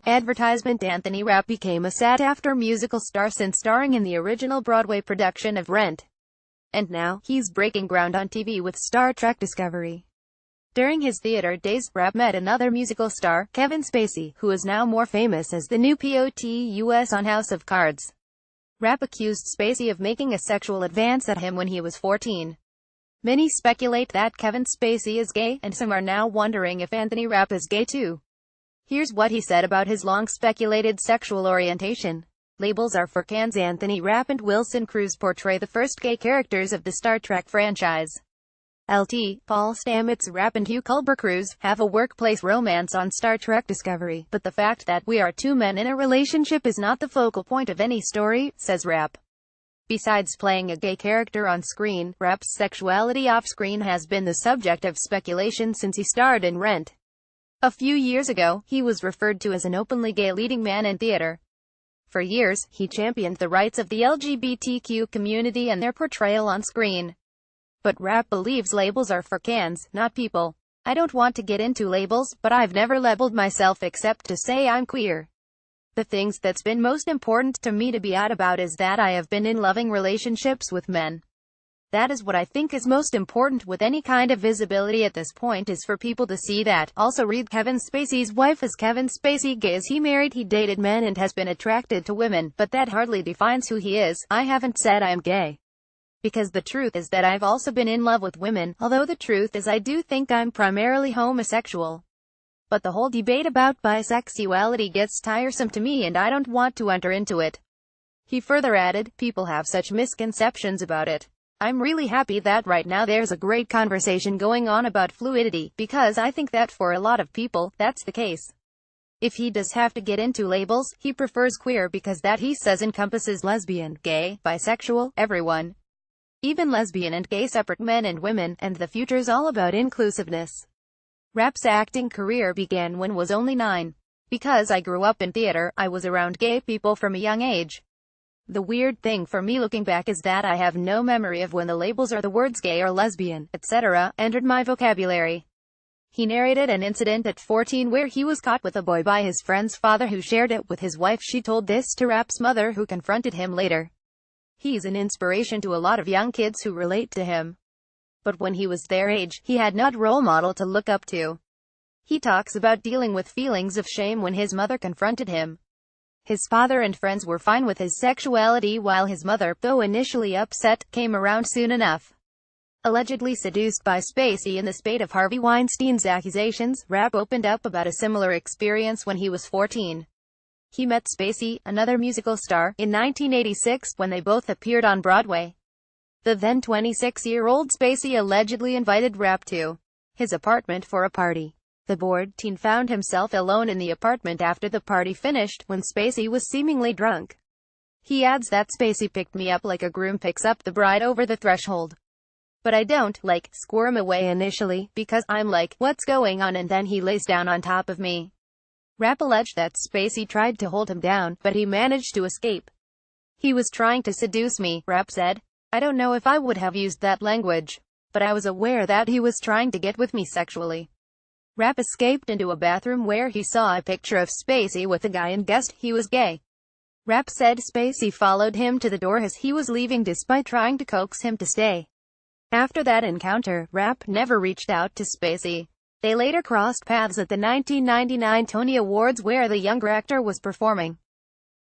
Advertisement Anthony Rapp became a sought-after musical star since starring in the original Broadway production of Rent. And now, he's breaking ground on TV with Star Trek Discovery. During his theater days, Rapp met another musical star, Kevin Spacey, who is now more famous as the new POTUS on House of Cards. Rapp accused Spacey of making a sexual advance at him when he was 14. Many speculate that Kevin Spacey is gay, and some are now wondering if Anthony Rapp is gay too. Here's what he said about his long-speculated sexual orientation. Labels are for cans. Anthony Rapp and Wilson Cruz portray the first gay characters of the Star Trek franchise. LT, Paul Stamets, Rapp and Hugh Culber Cruz, have a workplace romance on Star Trek Discovery, but the fact that we are two men in a relationship is not the focal point of any story, says Rapp. Besides playing a gay character on screen, Rapp's sexuality off-screen has been the subject of speculation since he starred in Rent. A few years ago, he was referred to as an openly gay leading man in theater. For years, he championed the rights of the LGBTQ community and their portrayal on screen. But Rapp believes labels are for cans, not people. I don't want to get into labels, but I've never labeled myself except to say I'm queer. The things that's been most important to me to be out about is that I have been in loving relationships with men. That is what I think is most important with any kind of visibility at this point, is for people to see that. Also read Kevin Spacey's wife. Is Kevin Spacey gay? Is he married? He dated men and has been attracted to women, but that hardly defines who he is. I haven't said I am gay. Because the truth is that I've also been in love with women, although the truth is I do think I'm primarily homosexual. But the whole debate about bisexuality gets tiresome to me and I don't want to enter into it. He further added, people have such misconceptions about it. I'm really happy that right now there's a great conversation going on about fluidity, because I think that for a lot of people, that's the case. If he does have to get into labels, he prefers queer because that, he says, encompasses lesbian, gay, bisexual, everyone. Even lesbian and gay, separate men and women, and the future's all about inclusiveness. Rapp's acting career began when was only 9. Because I grew up in theater, I was around gay people from a young age. The weird thing for me looking back is that I have no memory of when the labels or the words gay or lesbian, etc., entered my vocabulary. He narrated an incident at 14 where he was caught with a boy by his friend's father, who shared it with his wife. She told this to Rapp's mother, who confronted him later. He's an inspiration to a lot of young kids who relate to him. But when he was their age, he had no role model to look up to. He talks about dealing with feelings of shame when his mother confronted him. His father and friends were fine with his sexuality, while his mother, though initially upset, came around soon enough. Allegedly seduced by Spacey in the spate of Harvey Weinstein's accusations, Rapp opened up about a similar experience when he was 14. He met Spacey, another musical star, in 1986, when they both appeared on Broadway. The then 26-year-old Spacey allegedly invited Rapp to his apartment for a party. The bored teen found himself alone in the apartment after the party finished, when Spacey was seemingly drunk. He adds that Spacey picked me up like a groom picks up the bride over the threshold. But I don't, squirm away initially, because I'm like, what's going on, and then he lays down on top of me. Rapp alleged that Spacey tried to hold him down, but he managed to escape. He was trying to seduce me, Rapp said. I don't know if I would have used that language, but I was aware that he was trying to get with me sexually. Rapp escaped into a bathroom where he saw a picture of Spacey with a guy and guessed he was gay. Rapp said Spacey followed him to the door as he was leaving despite trying to coax him to stay. After that encounter, Rapp never reached out to Spacey. They later crossed paths at the 1999 Tony Awards where the younger actor was performing.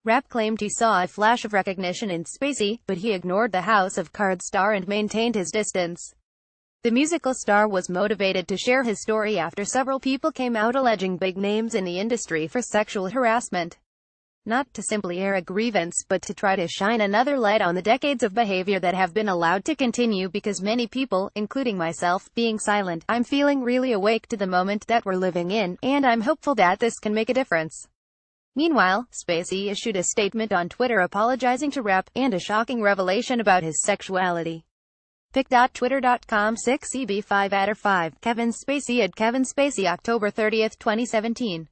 Rapp claimed he saw a flash of recognition in Spacey, but he ignored the House of Cards star and maintained his distance. The musical star was motivated to share his story after several people came out alleging big names in the industry for sexual harassment. Not to simply air a grievance, but to try to shine another light on the decades of behavior that have been allowed to continue because many people, including myself, being silent. I'm feeling really awake to the moment that we're living in, and I'm hopeful that this can make a difference. Meanwhile, Spacey issued a statement on Twitter apologizing to Rapp, and a shocking revelation about his sexuality. pic.twitter.com 6EB5 Adder 5 Kevin Spacey at Kevin Spacey October 30, 2017